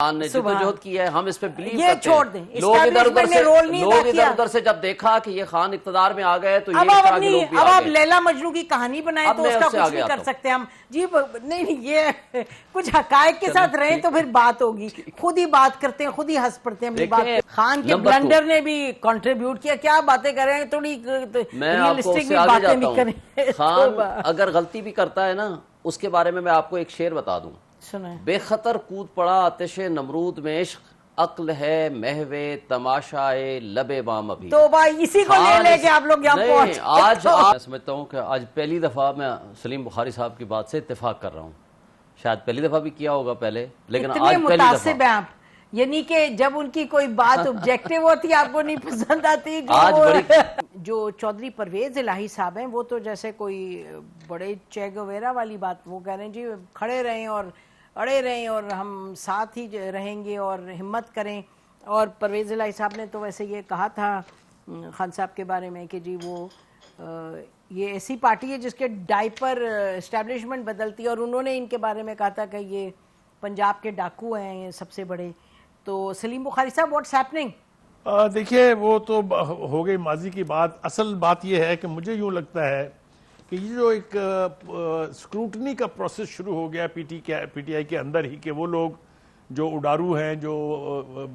خان نے جدوجہد کی ہے، ہم اس پہ بلیو کرتے ہیں۔ یہ چھوڑ دیں، لوگ ادھر ادھر سے جب دیکھا کہ یہ خان اقتدار میں آ گئے تو اب آپ لیلا مجنو کی کہانی بنائیں تو اس کا کچھ نہیں کر سکتے ہم جی۔ نہیں یہ کچھ حقائق کے ساتھ رہیں تو پھر بات ہوگی، خود ہی بات کرتے ہیں، خود ہی ہنس پڑتے ہیں اپنی بات۔ خان کے بلنڈر نے بھی کنٹریبیوٹ کیا، کیا باتیں کر رہے ہیں، تھوڑی ریئلسٹک بھی باتیں بھی کریں۔ خان اگر غلطی بھی کرتا ہے نا، اس کے بارے میں آپ کو ایک شعر بتا دوں، بے خطر کود پڑا آتش نمرود میں عشق، عقل ہے محو تماشائے لب بام ابھی۔ تو بھائی اسی کو لے لے کے آپ لوگ یہاں پہنچ۔ آج میں سمجھتا ہوں کہ آج پہلی دفعہ میں سلیم بخاری صاحب کی بات سے اتفاق کر رہا ہوں، شاید پہلی دفعہ بھی کیا ہوگا پہلے، لیکن آج پہلی متعصب ہیں آپ، یعنی کہ جب ان کی کوئی بات آبجیکٹیو ہوتی آپ کو نہیں پسند آتی۔ جو چودھری پرویز الہی صاحب ہیں وہ تو جیسے کوئی بڑے چے گویرا والی بات وہ کہہ رہے ہیں جی کھڑے رہیں اور اڑے رہیں اور ہم ساتھ ہی رہیں گے اور ہمت کریں۔ اور پرویز الہی صاحب نے تو ویسے یہ کہا تھا خان صاحب کے بارے میں کہ جی وہ یہ ایسی پارٹی ہے جس کے ڈائپر اسٹیبلشمنٹ بدلتی ہے، اور انہوں نے ان کے بارے میں کہا تھا کہ یہ پنجاب کے ڈاکو ہیں یہ سب سے بڑے۔ تو سلیم بخاری صاحب واٹس ہیپننگ؟ دیکھیے وہ تو ہو گئی ماضی کی بات، اصل بات یہ ہے کہ مجھے یوں لگتا ہے کہ یہ جو ایک سکروٹنی کا پروسیس شروع ہو گیا پی ٹی آئی کے اندر ہی، کہ وہ لوگ جو اڈارو ہیں، جو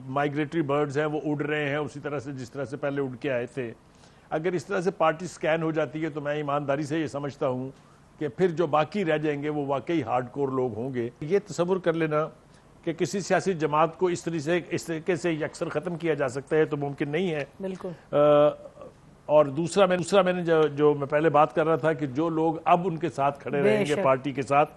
مائیگریٹری برڈز ہیں، وہ اڑ رہے ہیں اسی طرح سے جس طرح سے پہلے اڑ کے آئے تھے۔ اگر اس طرح سے پارٹی سکین ہو جاتی ہے تو میں ایمانداری سے یہ سمجھتا ہوں کہ پھر جو باقی رہ جائیں گے وہ واقعی ہارڈ کور لوگ ہوں گے۔ یہ تصور کر لینا کہ کسی سیاسی جماعت کو اس طریقے سے یکسر ختم کیا جا سکتا ہے تو ممکن نہیں ہے۔ بالکل۔ اور دوسرا میں نے جو میں پہلے بات کر رہا تھا کہ جو لوگ اب ان کے ساتھ کھڑے رہیں گے پارٹی کے ساتھ،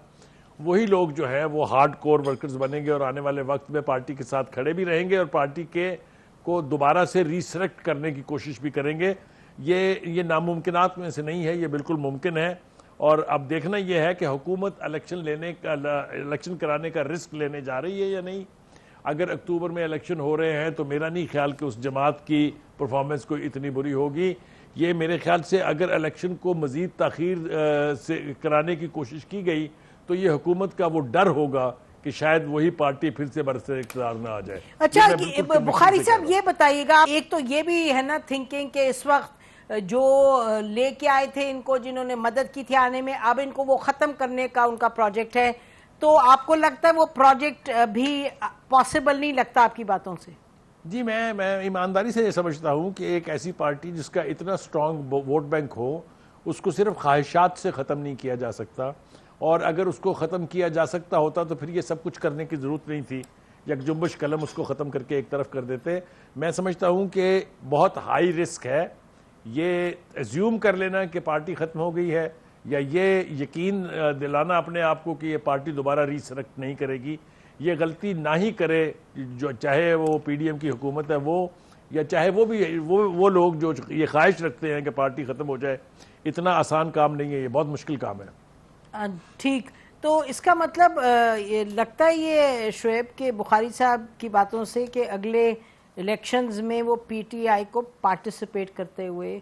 وہی لوگ جو ہے وہ ہارڈ کور ورکرز بنیں گے اور آنے والے وقت میں پارٹی کے ساتھ کھڑے بھی رہیں گے اور پارٹی کو دوبارہ سے ریسلیکٹ کرنے کی کوشش بھی کریں گے۔ یہ ناممکنات میں سے نہیں ہے، یہ بالکل ممکن ہے۔ اور اب دیکھنا یہ ہے کہ حکومت الیکشن کرانے کا رسک لینے جا رہی ہے یا نہیں۔ اگر اکتوبر میں الیکشن ہو رہے ہیں تو میرا نہیں خیال کہ اس جماعت کی پرفارمنس کوئی اتنی بری ہوگی۔ یہ میرے خیال سے اگر الیکشن کو مزید تاخیر سے کرانے کی کوشش کی گئی تو یہ حکومت کا وہ ڈر ہوگا کہ شاید وہی پارٹی پھر سے برسر اقتدار نہ آ جائے۔ اچھا بخاری صاحب یہ بتائیے گا، ایک تو یہ بھی ہے نا تھنکنگ کہ اس وقت جو لے کے آئے تھے ان کو، جنہوں نے مدد کی تھی آنے میں، اب ان کو وہ ختم کرنے کا ان کا پروجیکٹ ہے، تو آپ کو لگتا ہے وہ پروجیکٹ بھی پاسبل نہیں لگتا آپ کی باتوں سے؟ جی میں ایمانداری سے یہ سمجھتا ہوں کہ ایک ایسی پارٹی جس کا اتنا سٹرونگ ووٹ بینک ہو، اس کو صرف خواہشات سے ختم نہیں کیا جا سکتا، اور اگر اس کو ختم کیا جا سکتا ہوتا تو پھر یہ سب کچھ کرنے کی ضرورت نہیں تھی، یک جنبش قلم اس کو ختم کر کے ایک طرف کر دیتے۔ میں سمجھتا ہوں کہ بہت ہائی رسک ہے یہ ایزیوم کر لینا کہ پارٹی ختم ہو گئی ہے، یا یہ یقین دلانا اپنے آپ کو کہ یہ پارٹی دوبارہ ریسلیکٹ نہیں کرے گی۔ یہ غلطی نہ ہی کرے، جو چاہے وہ پی ڈی ایم کی حکومت ہے وہ، یا چاہے وہ لوگ جو یہ خواہش رکھتے ہیں کہ پارٹی ختم ہو جائے۔ اتنا آسان کام نہیں ہے، یہ بہت مشکل کام ہے۔ ٹھیک، تو اس کا مطلب یہ لگتا ہے یہ شعیب کے بخاری صاحب کی باتوں سے کہ اگلے الیکشنز میں وہ پی ٹی آئی کو پارٹیسپیٹ کرتے ہوئے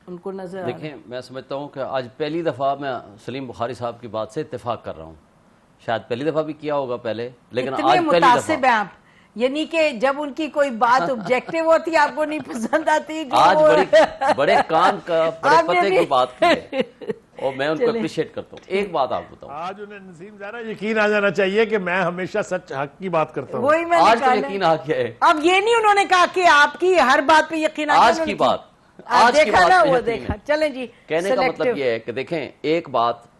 ان کو نظر؟ دیکھیں میں سمجھتا ہوں کہ آج پہلی دفعہ میں سلیم بخاری صاحب کی بات سے اتفاق کر رہا ہوں، شاید پہلی دفعہ بھی کیا ہوگا پہلے، لیکن آج پہلی دفعہ۔ متعصب ہیں آپ، یعنی کہ جب ان کی کوئی بات آبجیکٹیو ہوتی آپ کو نہیں پسند آتی۔ آج بڑے کام کا بڑے پتے کی بات کی ہے اور میں ان کو اپریشیٹ کرتا ہوں۔ ایک بات آپ بتاؤں، آج انہیں نسیم ذرا یقین آ جانا چاہیے کہ میں ہمیشہ سچ حق کی بات کرتا ہوں۔ وہی میں آج تو یقین آ گیا ہے۔ اب یہ نہیں انہوں نے کہا کہ آپ کی ہر بات پہ یقین آ گیا، آج کی بات دیکھا نا وہ دیکھا۔ چلیں جی، کہنے کا مطلب یہ ہے کہ دیکھیں ایک بات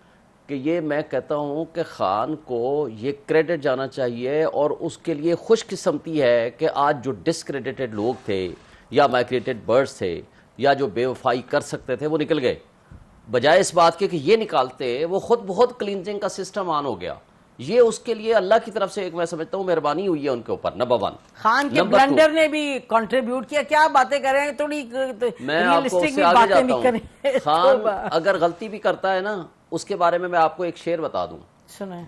کہ یہ میں کہتا ہوں کہ خان کو یہ کریڈٹ جانا چاہیے، اور اس کے لیے خوش قسمتی ہے کہ آج جو ڈسکریڈیٹڈ لوگ تھے یا مائیگریٹڈ برڈز تھے یا جو بے وفائی کر سکتے تھے وہ نکل گئے، بجائے اس بات کے کہ یہ نکالتے وہ خود بہت کلینزنگ کا سسٹم آن ہو گیا۔ یہ اس کے لیے اللہ کی طرف سے ایک میں سمجھتا ہوں مہربانی ہوئی ہے ان کے اوپر، نمبر 1۔ خان کے بلنڈر نے بھی کنٹریبیوٹ کیا، کیا باتیں کر رہے ہیں، تھوڑی میں آپ کو اس سے آگے جاتا ہوں۔ خان اگر غلطی بھی کرتا ہے نا، اس کے بارے میں آپ کو ایک شعر بتا دوں،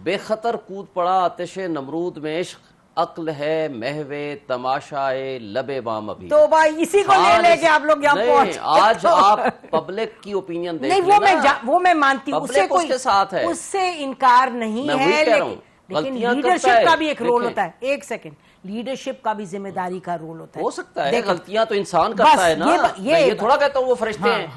بے خطر کود پڑا آتش نمرود میں عشق، عقل ہے محو تماشائے لب بام ابھی۔ تو بھائی اسی کو لے لے کے آپ لوگ یہاں پہنچ۔ آج آپ پبلک کی اوپینین دیکھ نہیں، وہ میں مانتی ہوں، اس سے انکار نہیں ہے، لیکن لیڈرشپ کا بھی ایک رول ہوتا ہے. ایک سیکنڈ, لیڈرشپ کا بھی ذمہ داری کا رول ہوتا ہے. ہو سکتا ہے غلطیاں تو انسان کرتا ہے نا, یہ تھوڑا کہتا ہوں وہ فرشتے ہیں,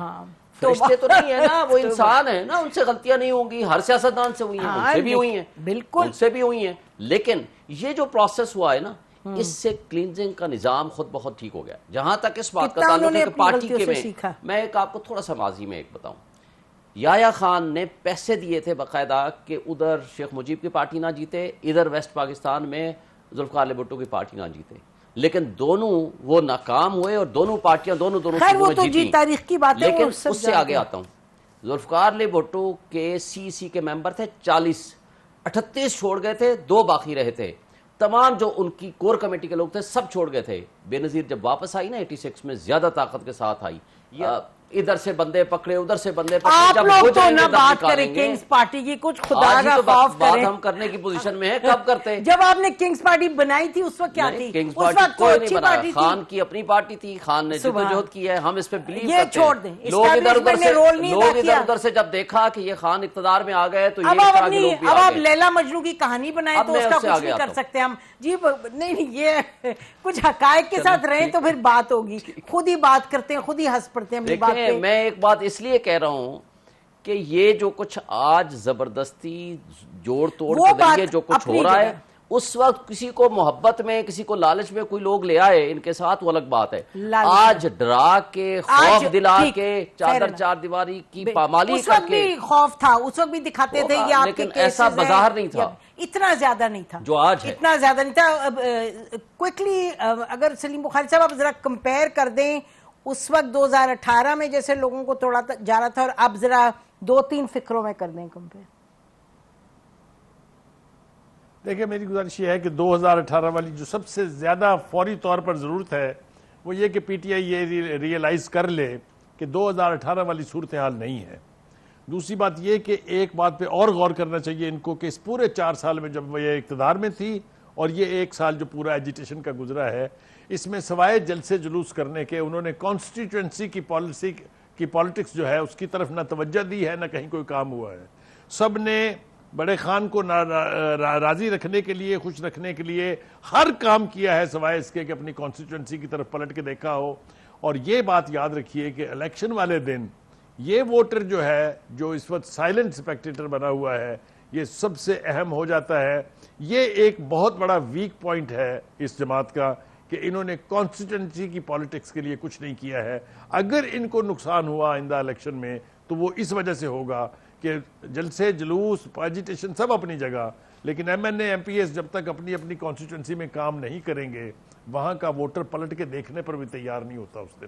فرشتے تو نہیں ہے نا, وہ انسان ہے نا, ان سے غلطیاں نہیں ہوں گی. ہر سیاستدان سے ہوئی ہیں, ان سے بھی ہوئی ہیں, بالکل ان سے بھی ہوئی ہیں. لیکن یہ جو پروسیس ہوا ہے نا, اس سے کلینزنگ کا نظام خود بہت ٹھیک ہو گیا. جہاں تک اس بات کا تعلق ہے کہ پارٹی کے میں ایک آپ کو تھوڑا سا ماضی میں ایک بتاؤں, یحییٰ خان نے پیسے دیے تھے باقاعدہ کہ ادھر شیخ مجیب کی پارٹی نہ جیتے, ادھر ویسٹ پاکستان میں ذوالفقار علی بھٹو کی پارٹی نہ جیتے, لیکن دونوں وہ ناکام ہوئے اور دونوں پارٹیاں دونوں خیر وہ تو جی تاریخ کی بات ہے. لیکن اس سے آگے آتا ہوں, ذوالفقار علی بھٹو کے سی کے ممبر تھے 40, 38 چھوڑ گئے تھے, 2 باقی رہے تھے. تمام جو ان کی کور کمیٹی کے لوگ تھے سب چھوڑ گئے تھے. بے نظیر جب واپس آئی نا 86 میں, زیادہ طاقت کے ساتھ آئی, ادھر سے بندے پکڑے, ادھر سے بندے پکڑے. آپ لوگ تو نہ بات کریں کنگز پارٹی کی, کچھ خدا کا خوف کریں. بات ہم کرنے کی پوزیشن میں ہے, کب کرتے؟ جب آپ نے کنگز پارٹی بنائی تھی اس وقت کیا تھی؟ کنگز پارٹی کوئی نہیں بنا, خان کی اپنی پارٹی تھی, خان نے جدوجہد کی ہے, ہم اس پہ بلیو کرتے ہیں. لوگ ادھر ادھر سے جب دیکھا کہ یہ خان اقتدار میں آ گئے تو اب آپ لیلا مجنو کی کہانی بنائیں تو اس کا کچھ نہیں کر سکتے ہم جی. نہیں, یہ کچھ حقائق کے ساتھ رہیں تو پھر بات ہوگی. خود ہی بات کرتے ہیں, خود ہی ہنس پڑتے ہیں. میں ایک بات اس لیے کہہ رہا ہوں کہ یہ جو کچھ آج زبردستی جوڑ توڑ کے ذریعے جو کچھ ہو رہا ہے, اس وقت کسی کو محبت میں, کسی کو لالچ میں کوئی لوگ لے آئے ان کے ساتھ, وہ الگ بات ہے. آج ڈرا کے, خوف دلا کے, چادر چار دیواری کی پامالی کر کے, خوف تھا اس وقت بھی دکھاتے تھے یہ آپ کے کیسز ہیں, ایسا بظاہر نہیں تھا, اتنا زیادہ نہیں تھا جو آج ہے, اتنا زیادہ نہیں تھا. کوئکلی اگر سلیم بخاری صاحب آپ ذرا کمپیئر کر دیں اس وقت 2018 میں جیسے لوگوں کو توڑا جا رہا تھا, اور اب ذرا 2-3 فکروں میں کر دیں کمپیئر. دیکھیں میری گزارش یہ ہے کہ 2018 والی جو سب سے زیادہ فوری طور پر ضرورت ہے وہ یہ کہ پی ٹی آئی یہ ریئلائز کر لے کہ 2018 والی صورتحال نہیں ہے. دوسری بات یہ کہ ایک بات پہ اور غور کرنا چاہیے ان کو کہ اس پورے 4 سال میں جب وہ یہ اقتدار میں تھی اور یہ 1 سال جو پورا ایجیٹیشن کا گزرا ہے, اس میں سوائے جلسے جلوس کرنے کے انہوں نے کانسٹیٹوئنسی کی پالیسی کی پالیٹکس جو ہے اس کی طرف نہ توجہ دی ہے, نہ کہیں کوئی کام ہوا ہے. سب نے بڑے خان کو راضی رکھنے کے لیے, خوش رکھنے کے لیے ہر کام کیا ہے سوائے اس کے کہ اپنی کانسٹیٹوئنسی کی طرف پلٹ کے دیکھا ہو. اور یہ بات یاد رکھیے کہ الیکشن والے دن یہ ووٹر جو ہے, جو اس وقت سائلنٹ سپیکٹیٹر بنا ہوا ہے, یہ سب سے اہم ہو جاتا ہے. یہ ایک بہت بڑا ویک پوائنٹ ہے اس جماعت کا کہ انہوں نے کانسٹیٹوئنسی کی پالیٹکس کے لیے کچھ نہیں کیا ہے. اگر ان کو نقصان ہوا آئندہ الیکشن میں تو وہ اس وجہ سے ہوگا کہ جلسے جلوس ایجیٹیشن سب اپنی جگہ, لیکن M N A M P S جب تک اپنی اپنی کانسٹیٹوئنسی میں کام نہیں کریں گے, وہاں کا ووٹر پلٹ کے دیکھنے پر بھی تیار نہیں ہوتا اس دن.